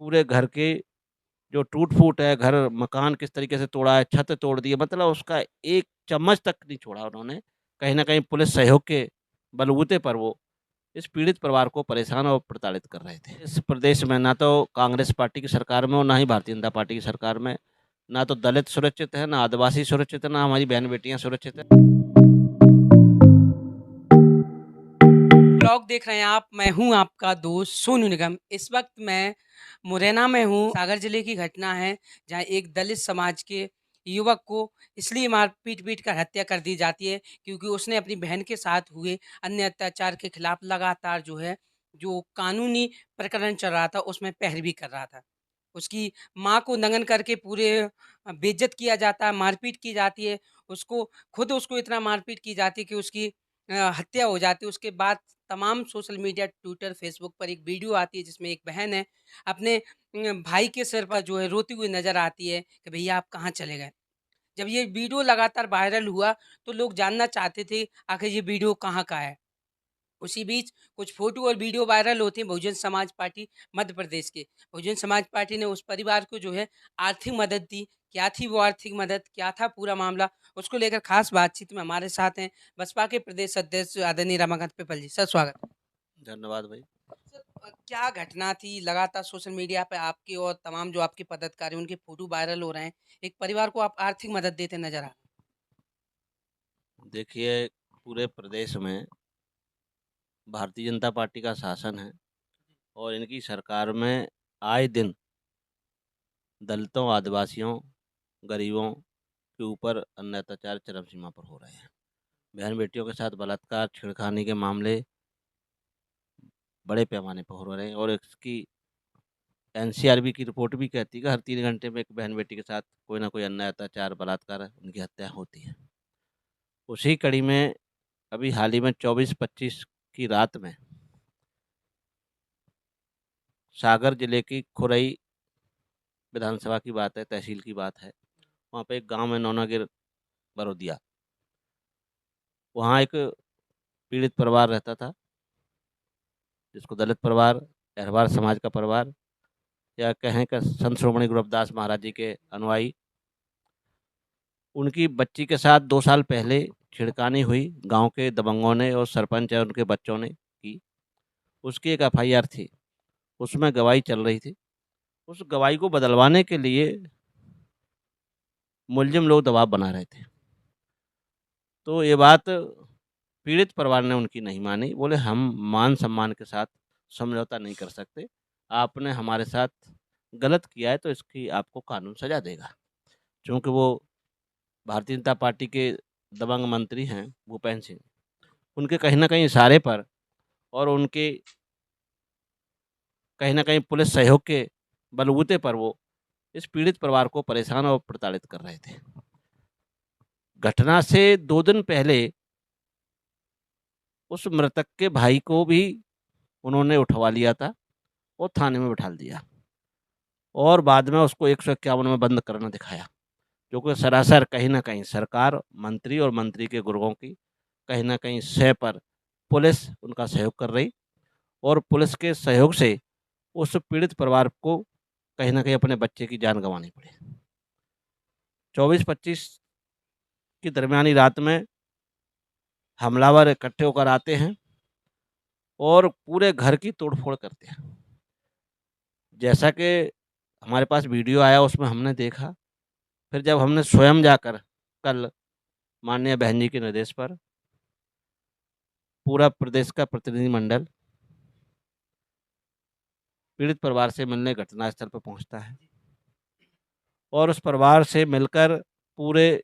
पूरे घर के जो टूट-फूट है, घर मकान किस तरीके से तोड़ा है, छत तोड़ दी है, मतलब उसका एक चम्मच तक नहीं छोड़ा उन्होंने। कहीं न कहीं पुलिस सहयोग के बलबूते पर वो इस पीड़ित परिवार को परेशान और प्रताड़ित कर रहे थे। इस प्रदेश में ना तो कांग्रेस पार्टी की सरकार में और ना ही भारतीय जनता पार्टी की सरकार में, ना तो दलित सुरक्षित है, ना आदिवासी सुरक्षित है, ना हमारी बहन-बेटियाँ सुरक्षित हैं। ब्लॉग देख रहे हैं आप। मैं हूं आपका दोस्त सोनू निगम। इस वक्त मैं मुरैना में हूं। सागर जिले की घटना है जहां एक दलित समाज के युवक को इसलिए मार पीट कर हत्या कर दी जाती है क्योंकि उसने अपनी बहन के साथ हुए अन्य अत्याचार के खिलाफ लगातार जो कानूनी प्रकरण चल रहा था उसमें पैरवी कर रहा था। उसकी माँ को नंगन करके पूरे बेइज्जत किया जाता है, मारपीट की जाती है। उसको इतना मारपीट की जाती है कि उसकी हत्या हो जाती है। उसके बाद तमाम सोशल मीडिया, ट्विटर, फेसबुक पर एक वीडियो आती है जिसमें एक बहन है अपने भाई के सिर पर रोती हुई नज़र आती है कि भैया आप कहाँ चले गए? जब ये वीडियो लगातार वायरल हुआ तो लोग जानना चाहते थे आखिर ये वीडियो कहाँ का है? उसी बीच कुछ फ़ोटो और वीडियो वायरल होते हैं बहुजन समाज पार्टी मध्य प्रदेश के। बहुजन समाज पार्टी ने उस परिवार को आर्थिक मदद दी। क्या थी वो आर्थिक मदद? क्या था पूरा मामला? उसको लेकर ख़ास बातचीत में हमारे साथ हैं बसपा के प्रदेश अध्यक्ष आदरणीय रमाकांत पिपल जी। सर स्वागत। धन्यवाद भाई। सर क्या घटना थी? लगातार सोशल मीडिया पे आपके और तमाम जो आपके पदाधिकारी उनके फ़ोटो वायरल हो रहे हैं। एक परिवार को आप आर्थिक मदद देते नज़र आ रहे हैं। देखिए, पूरे प्रदेश में भारतीय जनता पार्टी का शासन है और इनकी सरकार में आए दिन दलितों, आदिवासियों, गरीबों के ऊपर अन्य अत्याचार चरम सीमा पर हो रहे हैं। बहन-बेटियों के साथ बलात्कार, छेड़खानी के मामले बड़े पैमाने पर हो रहे हैं और इसकी एनसीआरबी की रिपोर्ट भी कहती है कि हर 3 घंटे में एक बहन-बेटी के साथ कोई न कोई अन्य अत्याचार, बलात्कार, उनकी हत्या होती है। उसी कड़ी में अभी हाल ही में 24-25 की रात में सागर जिले की खुरई विधानसभा की बात है, तहसील की बात है। वहाँ पे एक गाँव में नौनागिर बरोदिया, वहाँ एक पीड़ित परिवार रहता था, जिसको दलित परिवार, अहिरवार समाज का परिवार या कहें कि संत शिरोमणि गुरु रविदास महाराज जी के अनुयायी, उनकी बच्ची के साथ 2 साल पहले छेड़खानी हुई, गाँव के दबंगों ने और सरपंच और उनके बच्चों ने की। उसकी एक एफआईआर थी, उसमें गवाही चल रही थी। उस गवाही को बदलवाने के लिए मुल्ज़िम लोग दबाव बना रहे थे। तो ये बात पीड़ित परिवार ने उनकी नहीं मानी, बोले हम मान-सम्मान के साथ समझौता नहीं कर सकते। आपने हमारे साथ गलत किया है तो इसकी आपको कानून सज़ा देगा। चूँकि वो भारतीय जनता पार्टी के दबंग मंत्री हैं भूपेंद्र सिंह, उनके कहीं न कहीं इशारे पर और उनके कहीं न कहीं पुलिस सहयोग के बलबूते पर वो इस पीड़ित परिवार को परेशान और प्रताड़ित कर रहे थे। घटना से 2 दिन पहले उस मृतक के भाई को भी उन्होंने उठवा लिया था और थाने में बिठा दिया और बाद में उसको 151 में बंद करना दिखाया, जो कि सरासर कहीं न कहीं सरकार, मंत्री और मंत्री के गुर्गों की कहीं न कहीं शय पर पुलिस उनका सहयोग कर रही और पुलिस के सहयोग से उस पीड़ित परिवार को कहीं न कहीं अपने बच्चे की जान गँवानी पड़ी। 24-25 की दरमियानी रात में हमलावर इकट्ठे होकर आते हैं और पूरे घर की तोड़-फोड़ करते हैं। जैसा कि हमारे पास वीडियो आया उसमें हमने देखा, फिर जब हमने स्वयं जाकर कल माननीय बहन जी के निर्देश पर पूरा प्रदेश का प्रतिनिधिमंडल पीड़ित परिवार से मिलने घटनास्थल पर पहुंचता है और उस परिवार से मिलकर पूरे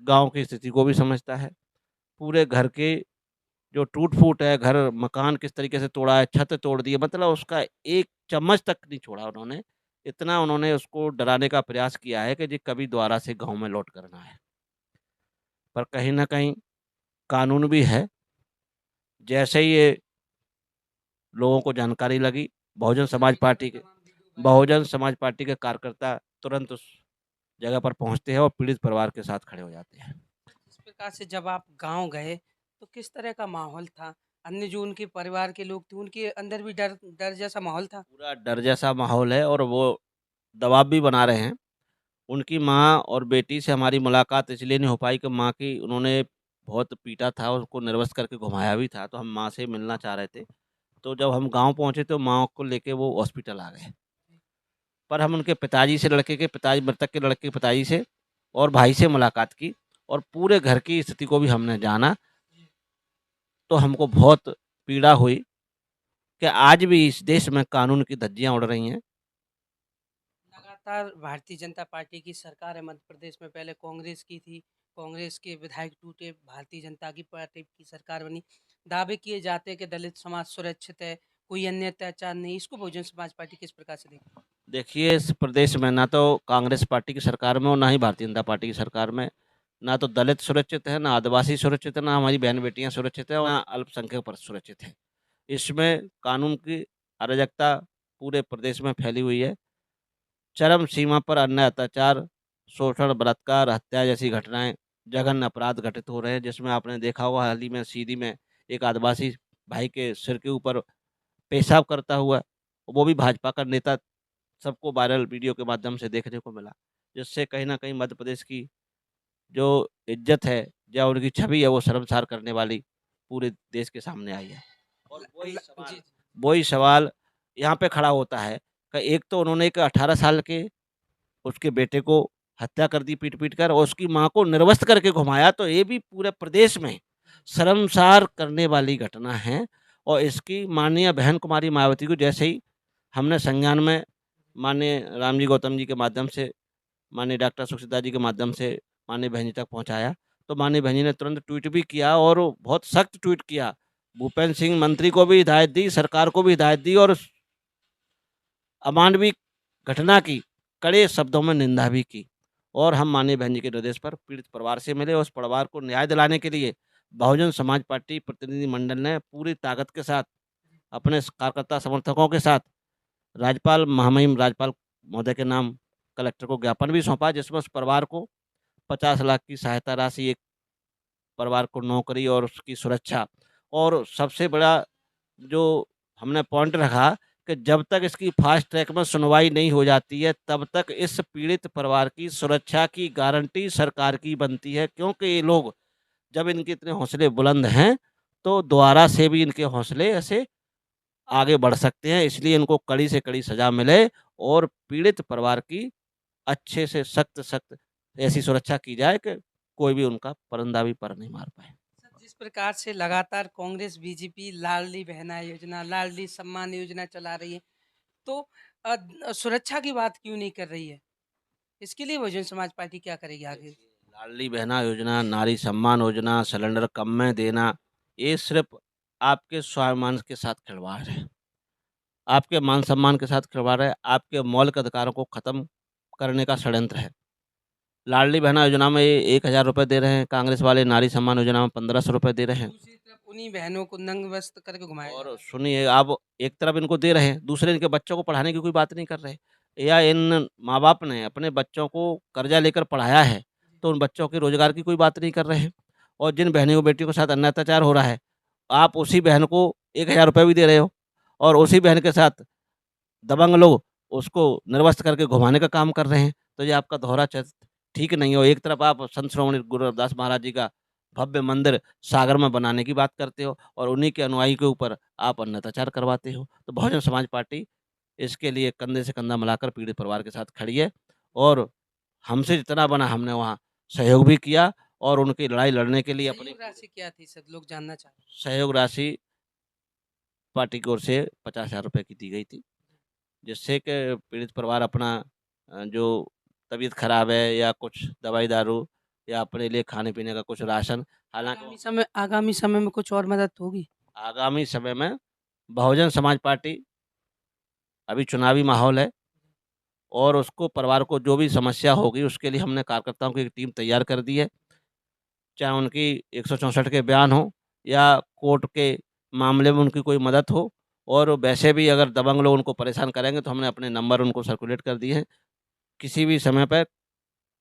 गांव की स्थिति को भी समझता है। पूरे घर के जो टूट-फूट है, घर मकान किस तरीके से तोड़ा है, छत तोड़ दी है, मतलब उसका एक चम्मच तक नहीं छोड़ा उन्होंने। इतना उन्होंने उसको डराने का प्रयास किया है कि जी कभी दोबारा से गाँव में लौट कर ना आए। पर कहीं न कहीं कानून भी है। जैसे ही ये लोगों को जानकारी लगी, बहुजन समाज पार्टी के कार्यकर्ता तुरंत उस जगह पर पहुँचते हैं और पीड़ित परिवार के साथ खड़े हो जाते हैं। इस प्रकार से जब आप गाँव गए तो किस तरह का माहौल था? अन्य जो उनके परिवार के लोग थे, उनके अंदर भी डर डर जैसा माहौल था? पूरा डर जैसा माहौल है और वो दबाव भी बना रहे हैं। उनकी माँ और बेटी से हमारी मुलाकात इसलिए नहीं हो पाई कि माँ की उन्होंने बहुत पीटा था, उसको निर्वस्त्र करके घुमाया भी था, तो हम माँ से मिलना चाह रहे थे। तो जब हम गाँव पहुँचे तो माँ को लेके वो हॉस्पिटल आ गए। पर हम उनके पिताजी से लड़के के पिताजी मृतक के लड़के के पिताजी से और भाई से मुलाकात की और पूरे घर की स्थिति को भी हमने जाना, तो हमको बहुत पीड़ा हुई कि आज भी इस देश में कानून की धज्जियाँ उड़ रही हैं। लगातार भारतीय जनता पार्टी की सरकार है मध्य प्रदेश में, पहले कांग्रेस की थी, कांग्रेस के विधायक टूटे, भारतीय जनता की पार्टी की सरकार बनी। दावे किए जाते हैं कि दलित समाज सुरक्षित है, कोई अन्य अत्याचार नहीं। इसको बहुजन समाज पार्टी किस प्रकार से देखती है? देखिए, इस प्रदेश में ना तो कांग्रेस पार्टी की सरकार में और ना ही भारतीय जनता पार्टी की सरकार में, ना तो दलित सुरक्षित है, ना आदिवासी सुरक्षित है, ना हमारी बहन-बेटियाँ सुरक्षित हैं और ना अल्पसंख्यक पर सुरक्षित है। इसमें कानून की अराजकता पूरे प्रदेश में फैली हुई है। चरम सीमा पर अन्याय, अत्याचार, शोषण, बलात्कार, हत्या जैसी घटनाएँ, जघन्य अपराध घटित हो रहे हैं, जिसमें आपने देखा होगा हाल ही में सीधी में एक आदिवासी भाई के सिर के ऊपर पेशाब करता हुआ, वो भी भाजपा का नेता, सबको वायरल वीडियो के माध्यम से देखने को मिला। जिससे कहीं न कहीं मध्य प्रदेश की जो इज़्ज़त है या उनकी छवि है, वो शर्मसार करने वाली पूरे देश के सामने आई है। और जी। वही सवाल यहाँ पे खड़ा होता है कि एक तो उन्होंने एक 18 साल के उसके बेटे को हत्या कर दी पीट-पीट कर और उसकी माँ को निर्वस्त्र करके घुमाया, तो ये भी पूरे प्रदेश में शर्मसार करने वाली घटना है। और इसकी माननीय बहन कुमारी मायावती को जैसे ही हमने संज्ञान में माननीय रामजी गौतम जी के माध्यम से, माननीय डॉक्टर सुचित्रा जी के माध्यम से माननीय बहन जी तक पहुँचाया, तो माननीय बहन जी ने तुरंत ट्वीट भी किया और बहुत सख्त ट्वीट किया। भूपेंद्र सिंह मंत्री को भी हिदायत दी, सरकार को भी हिदायत दी और उस अमानवीय घटना की कड़े शब्दों में निंदा भी की। और हम माननीय बहन जी के निर्देश पर पीड़ित परिवार से मिले और उस परिवार को न्याय दिलाने के लिए बहुजन समाज पार्टी प्रतिनिधिमंडल ने पूरी ताकत के साथ अपने कार्यकर्ता समर्थकों के साथ राज्यपाल महामहिम राज्यपाल महोदय के नाम कलेक्टर को ज्ञापन भी सौंपा, जिसमें उस परिवार को 50 लाख की सहायता राशि, एक परिवार को नौकरी और उसकी सुरक्षा। और सबसे बड़ा जो हमने पॉइंट रखा कि जब तक इसकी फास्ट ट्रैक में सुनवाई नहीं हो जाती है, तब तक इस पीड़ित परिवार की सुरक्षा की गारंटी सरकार की बनती है, क्योंकि ये लोग जब इनके इतने हौसले बुलंद हैं, तो दोबारा से भी इनके हौसले ऐसे आगे बढ़ सकते हैं। इसलिए इनको कड़ी से कड़ी सज़ा मिले और पीड़ित परिवार की अच्छे से सख्त ऐसी सुरक्षा की जाए कि कोई भी उनका परिंदा भी पर नहीं मार पाए। सर, जिस प्रकार से लगातार कांग्रेस, बीजेपी लाडली बहना योजना, लाडली सम्मान योजना चला रही है, तो सुरक्षा की बात क्यों नहीं कर रही है? इसके लिए बहुजन समाज पार्टी क्या करेगी आगे? लाडली बहना योजना, नारी सम्मान योजना, सिलेंडर कम में देना, ये सिर्फ़ आपके स्वाभिमान के साथ खिलवाड़ है। आपके मान-सम्मान के साथ खिलवाड़ है, आपके मौलिक अधिकारों को ख़त्म करने का षड्यंत्र है। लाडली बहना योजना में ये 1000 रुपए दे रहे हैं कांग्रेस वाले, नारी सम्मान योजना में 1500 रुपए दे रहे हैं। दूसरी तरफ उन्हीं बहनों को नंगवस्त करके घुमाया जा रहा और है। सुनिए, अब एक तरफ इनको दे रहे हैं, दूसरे इनके बच्चों को पढ़ाने की कोई बात नहीं कर रहे। या इन माँ-बाप ने अपने बच्चों को कर्जा लेकर पढ़ाया है, तो उन बच्चों के रोज़गार की कोई बात नहीं कर रहे हैं। और जिन बहनों बेटियों के साथ अन्याय अत्याचार हो रहा है, आप उसी बहन को 1000 रुपए भी दे रहे हो और उसी बहन के साथ दबंग लोग उसको निर्वस्त्र करके घुमाने का काम कर रहे हैं। तो ये आपका दोहरा चरित्र ठीक नहीं है। और एक तरफ आप संत श्रोमणी गुरु रविदास महाराज जी का भव्य मंदिर सागर में बनाने की बात करते हो और उन्हीं के अनुयायी के ऊपर आप अत्याचार करवाते हो। तो बहुजन समाज पार्टी इसके लिए कंधे से कंधा मिलाकर पीड़ित परिवार के साथ खड़ी है और हमसे जितना बना हमने वहाँ सहयोग भी किया और उनकी लड़ाई लड़ने के लिए अपनी सहयोग राशि क्या थी सर? लोग जानना चाह रहे हैं। सहयोग राशि पार्टी की ओर से 50,000 रुपए की दी गई थी। जिससे कि पीड़ित परिवार अपना जो तबीयत खराब है या कुछ दवाई दारू या अपने लिए खाने-पीने का कुछ राशन, हालाँकि आगामी समय में कुछ और मदद होगी? आगामी समय में बहुजन समाज पार्टी, अभी चुनावी माहौल है और उसको परिवार को जो भी समस्या होगी उसके लिए हमने कार्यकर्ताओं की एक टीम तैयार कर दी है। चाहे उनकी 164 के बयान हो या कोर्ट के मामले में उनकी कोई मदद हो और वैसे भी अगर दबंग लोग उनको परेशान करेंगे तो हमने अपने नंबर उनको सर्कुलेट कर दिए हैं। किसी भी समय पे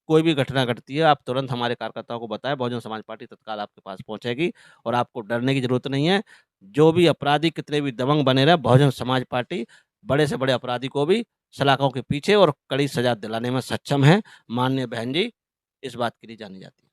कोई भी घटना घटती है, आप तुरंत हमारे कार्यकर्ताओं को बताएँ, बहुजन समाज पार्टी तत्काल आपके पास पहुँचेगी और आपको डरने की ज़रूरत नहीं है। जो भी अपराधी कितने भी दबंग बने रहे, बहुजन समाज पार्टी बड़े से बड़े अपराधी को भी सलाखों के पीछे और कड़ी सजा दिलाने में सक्षम है। माननीय बहन जी इस बात के लिए जानी जाती है।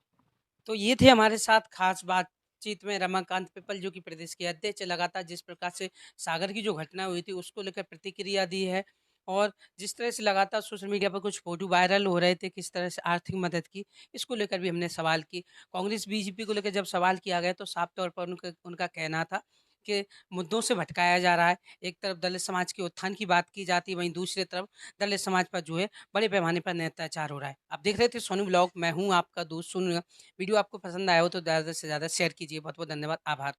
तो ये थे हमारे साथ खास बातचीत में रमाकांत पिपल, जो कि प्रदेश के अध्यक्ष। लगातार जिस प्रकार से सागर की जो घटना हुई थी उसको लेकर प्रतिक्रिया दी है, और जिस तरह से लगातार सोशल मीडिया पर कुछ फोटो वायरल हो रहे थे किस तरह से आर्थिक मदद की, इसको लेकर भी हमने सवाल की। कांग्रेस बीजेपी को लेकर जब सवाल किया गया तो साफ तौर पर उनका उनका कहना था कि मुद्दों से भटकाया जा रहा है। एक तरफ दलित समाज के उत्थान की बात की जाती है, वहीं दूसरी तरफ दलित समाज पर जो है बड़े पैमाने पर अत्याचार हो रहा है। आप देख रहे थे सोनू ब्लॉग, मैं हूँ आपका दोस्त सोनू। वीडियो आपको पसंद आया हो तो ज़्यादा से ज़्यादा शेयर कीजिए। बहुत बहुत धन्यवाद, आभार।